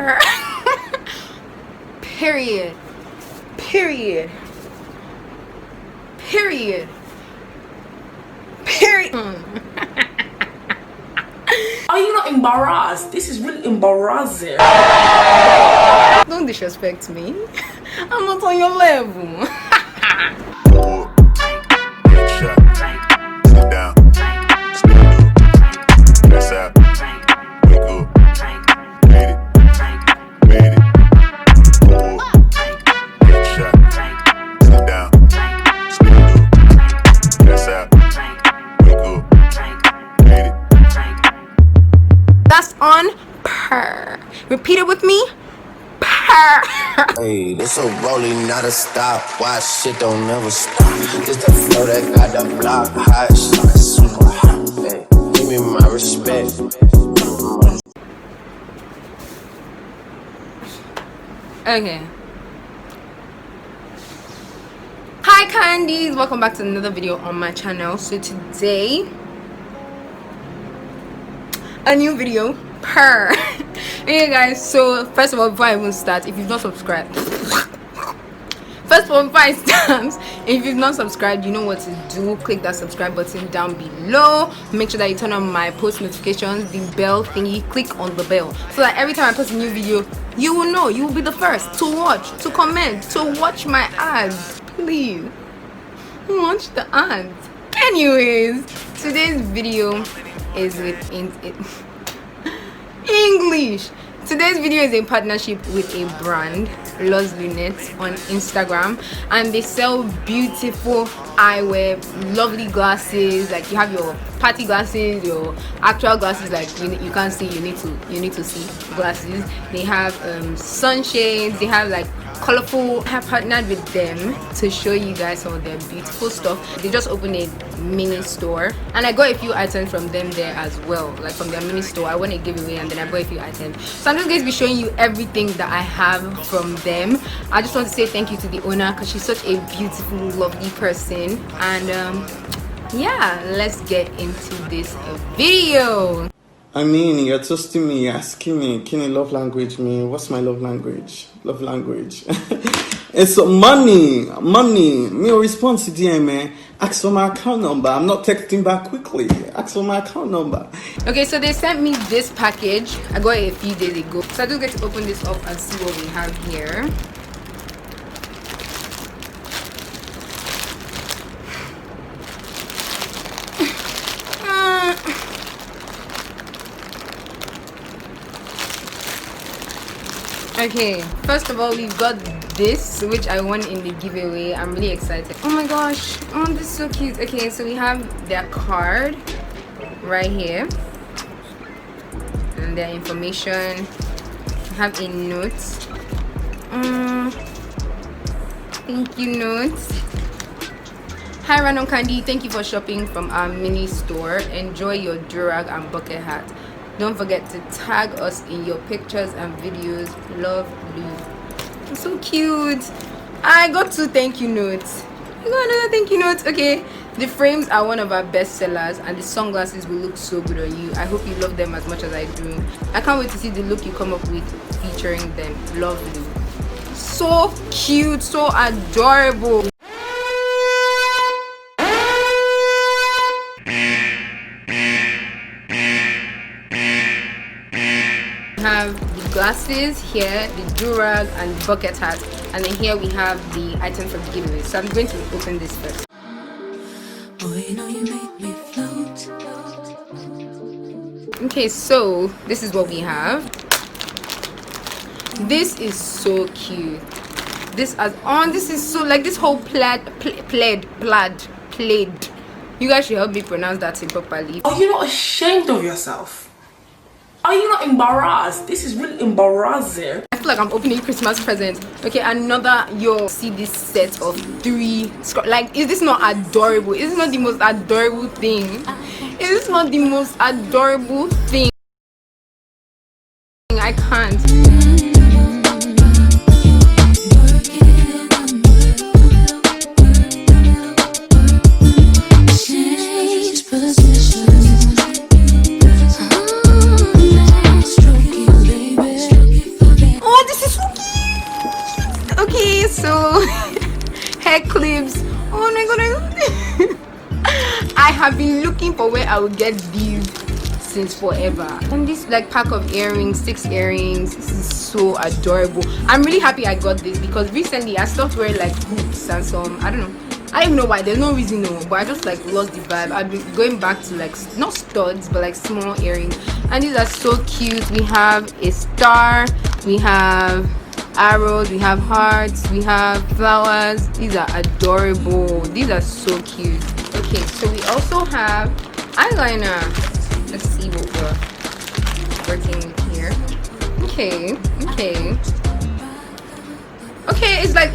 per. Period. Period. Period. Period. Are you not embarrassed? This is really embarrassing. Don't disrespect me. I'm not on your level. That's on per. Repeat it with me. Per. Hey, this a rolling, not a stop. Why shit don't never stop? This the flow that got the block hot. Super hot. Hey, give me my respect. Okay. Hi candies, welcome back to another video on my channel. So today, a new video per. Okay guys, so first of all, before I even start, if you've not subscribed, first of all, before I start, if you've not subscribed, you know what to do. Click that subscribe button down below. Make sure that you turn on my post notifications, the bell thingy. Click on the bell so that every time I post a new video, you will know. You will be the first to watch, to comment, to watch my ads. Please watch the ads. Anyways, today's video is with English. Today's video is in partnership with a brand, Lunettes, on Instagram, and they sell beautiful eyewear, lovely glasses. Like you have your party glasses, your actual glasses. Like you can't see, you need to see glasses. They have sunshades. They have like colorful. I have partnered with them to show you guys some of their beautiful stuff. They just opened a mini store and I got a few items from them there as well, like from their mini store. I want to give away and then I bought a few items, so I'm just going to be showing you everything that I have from them. I just want to say thank you to the owner because she's such a beautiful, lovely person. And yeah, let's get into this video. I mean, you're toasting me, you're asking me, can you love language me? What's my love language? Love language. It's money. Me response to DM, man. Ask for my account number. I'm not texting back quickly. Ask for my account number. Okay, so they sent me this package. I got it a few days ago. So I just get to open this up and see what we have here. Okay, first of all, we've got this, which I won in the giveaway. I'm really excited. Oh my gosh, oh, this is so cute. Okay, so we have their card right here and their information. We have a note. Thank you note. Hi Random Candy, thank you for shopping from our mini store. Enjoy your durag and bucket hat. Don't forget to tag us in your pictures and videos. Love, Lou. It's so cute. I got 2 thank you notes. I got another thank you note. Okay, the frames are one of our best sellers and the sunglasses will look so good on you. I hope you love them as much as I do. I can't wait to see the look you come up with featuring them. Love, Lou. So cute, so adorable. Have the glasses here, the durag and the bucket hat, and then here we have the items from the giveaway. So I'm going to open this first. Okay, so this is what we have. This is so cute. This is so like this whole plaid. You guys should help me pronounce that thing properly. Are you not ashamed of yourself? Are you not embarrassed? This is really embarrassing. I feel like I'm opening Christmas presents. Okay, another, you'll see this set of 3. Like, is this not adorable? Is this not the most adorable thing? Is this not the most adorable thing? I can't. swear I would get these since forever. And this like pack of earrings, 6 earrings, this is so adorable. I'm really happy I got this because recently I stopped wearing like hoops and some, I don't even know why, there's no reason no, but I just like lost the vibe. I've been going back to like not studs but like small earrings, and these are so cute. We have a star, we have arrows, we have hearts, we have flowers. These are adorable, these are so cute. Okay, so we also have eyeliner. Let's see what we're working with here. Okay, it's like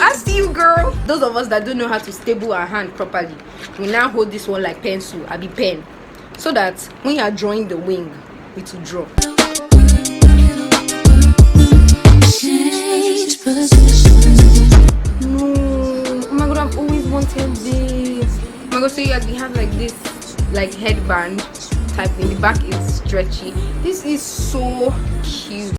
I see you, girl. Those of us that don't know how to stable our hand properly, we now hold this one like pencil, I be pen, so that when you are drawing the wing, it will draw. No, oh my god, I've always wanted this. Oh my god, so you have like this like headband type thing. The back is stretchy. This is so cute.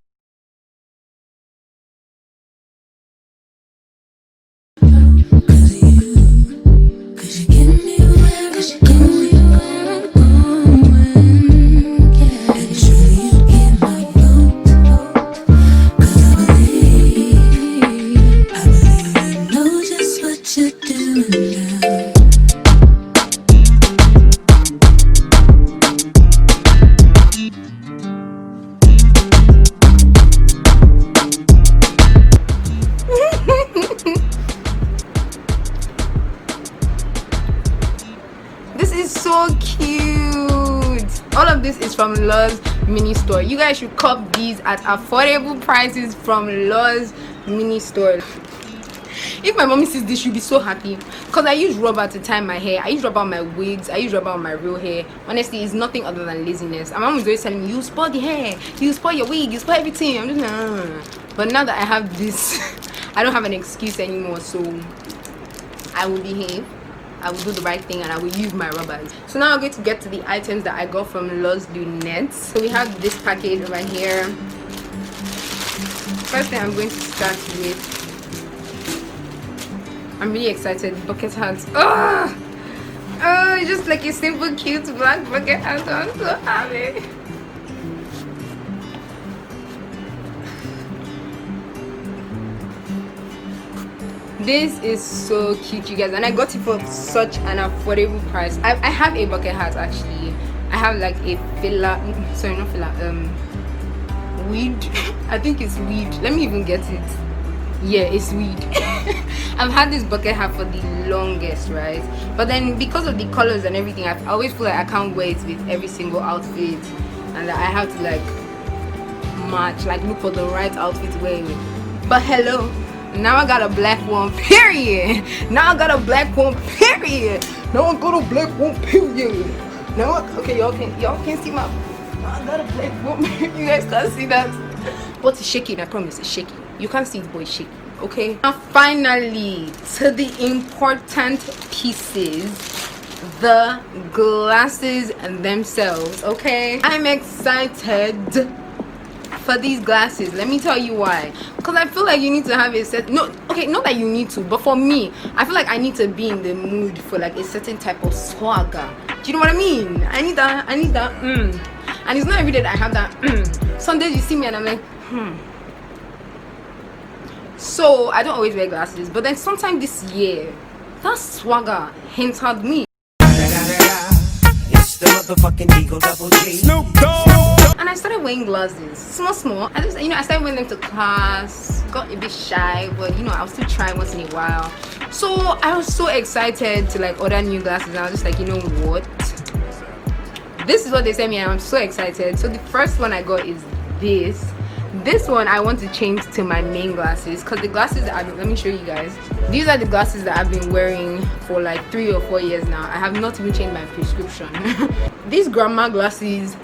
So cute. All of this is from Lowe's mini store. You guys should cop these at affordable prices from Lowe's mini store. If my mommy sees this, she'll be so happy because I use rubber to tie my hair. I use rubber on my wigs. I use rubber on my real hair. Honestly, it's nothing other than laziness. My mom is always telling me, you spoil the hair, you spoil your wig, you spoil everything. I'm just like, but now that I have this, I don't have an excuse anymore, so I will behave. I will do the right thing and I will use my rubbers. So now I'm going to get to the items that I got from Lowe's Lunettes. So we have this package over here. First thing I'm going to start with, I'm really excited, bucket hats. Oh, it's just like a simple cute black bucket hat. I'm so happy. This is so cute, you guys, and I got it for such an affordable price. I have a bucket hat actually. I have like a weed. I think it's weed. Let me even get it. Yeah, it's weed. I've had this bucket hat for the longest, right? But then because of the colors and everything, I always feel like I can't wear it with every single outfit, and I have to like match, like look for the right outfit to wear it with. But hello. Now I got a black one, period. Now I got a black one, period. Now I got a black one, period. Now okay, y'all can't see my. I got a black one. You guys can't see that. But it's shaking. I promise it's shaking. You can't see it, but it's shaking. Okay. Now finally to the important pieces, the glasses themselves. Okay. I'm excited for these glasses. Let me tell you why. Because I feel like you need to have a set. No, okay, not that you need to, but for me, I feel like I need to be in the mood for like a certain type of swagger. Do you know what I mean? I need that. And it's not every day that I have that. Some days you see me and I'm like, So I don't always wear glasses, but then sometime this year, that swagger hinted me. It's the motherfucking Eagle Double G. Snoop Dogg. And I started wearing glasses, small. I just, I started wearing them to class. Got a bit shy, but I'll still try once in a while. So I was so excited to like order new glasses, and I was just like, you know what? This is what they sent me, and I'm so excited. So the first one I got is this. This one I want to change to my main glasses, because the glasses that let me show you guys. These are the glasses that I've been wearing for like 3 or 4 years now. I have not even changed my prescription. These grandma glasses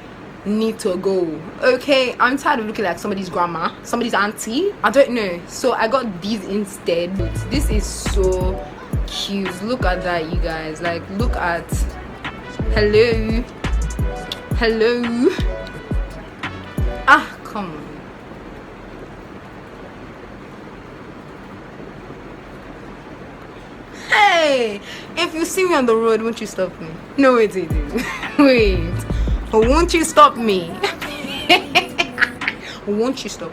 need to go. Okay, I'm tired of looking like somebody's grandma, somebody's auntie. I don't know. So I got these instead. This is so cute. Look at that, you guys. Like, look at. Hello. Ah, come on. Hey, if you see me on the road, won't you stop me? No, wait. Wait. Won't you stop me? Won't you stop?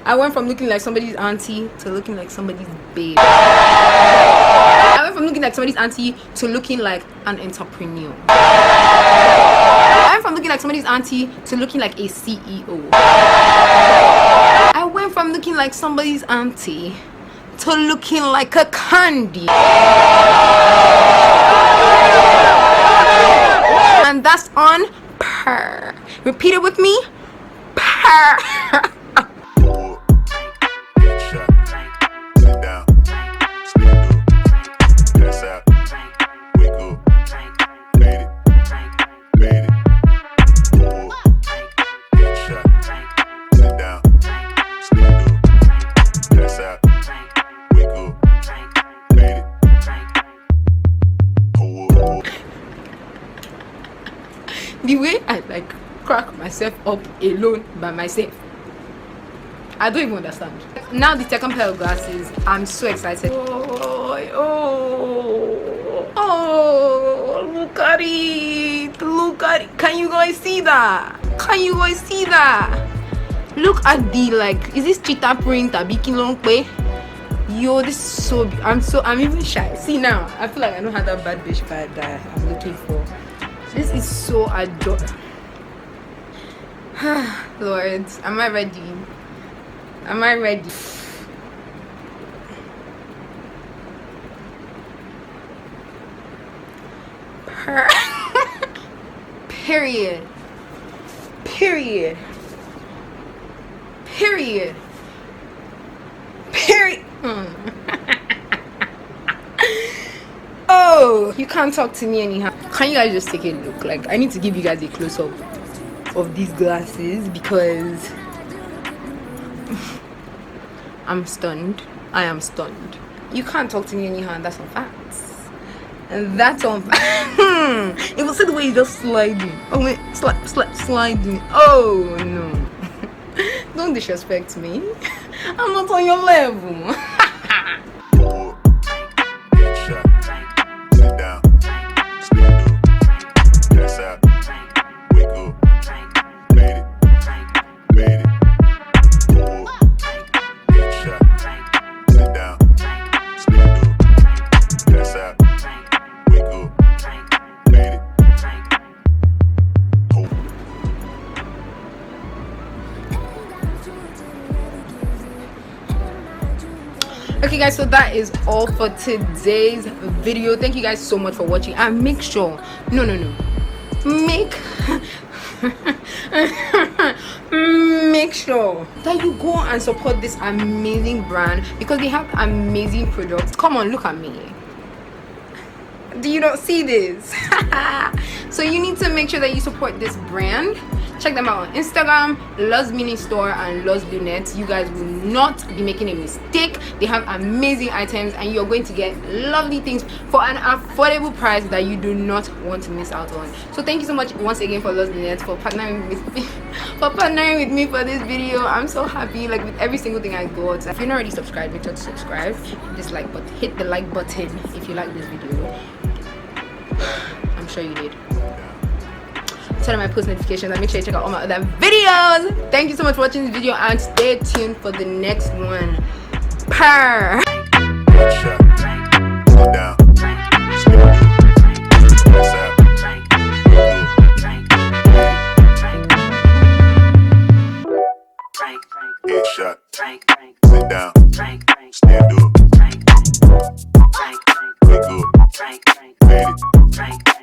I went from looking like somebody's auntie to looking like somebody's babe. I went from looking like somebody's auntie to looking like an entrepreneur. I went from looking like somebody's auntie to looking like a CEO. I went from looking like somebody's auntie to looking like a candy. And that's on purr. Repeat it with me. Purr. The way I like crack myself up alone by myself, I don't even understand. Now the second pair of glasses, I'm so excited. Oh, look at it. Look at it. Can you guys see that? Can you guys see that? Look at the, like, is this cheetah print or biki long way? Yo, this is so, I'm even shy. See now, I feel like I don't have that bad bitch vibe that I'm looking for. This is so adorable. Lord, am I ready? Am I ready? Period. Period. Period. Period. Oh, you can't talk to me anyhow. Can you guys just take a look? Like, I need to give you guys a close-up of these glasses because I'm stunned. I am stunned. You can't talk to me anyhow, and that's on facts. And that's on facts. It was the way you just sliding. Oh wait, sliding. Oh no. Don't disrespect me. I'm not on your level. Okay guys, so that is all for today's video. Thank you guys so much for watching, and make sure make sure that you go and support this amazing brand because they have amazing products. Come on, look at me. Do you not see this? So you need to make sure that you support this brand. Check them out on Instagram, Love's Mini Store and Love's Lunettes. You guys will not be making a mistake. They have amazing items and you're going to get lovely things for an affordable price that you do not want to miss out on. So thank you so much once again for Love's Lunettes for partnering with me for this video. I'm so happy, like, with every single thing I got. If you're not already subscribed, make sure to subscribe. Just like, but hit the like button if you like this video. I'm sure you did. Turn on my post notifications and make sure you check out all my other videos. Thank you so much for watching this video and stay tuned for the next one. Purr. Headshot, sit down, stand up, wake up, fade it.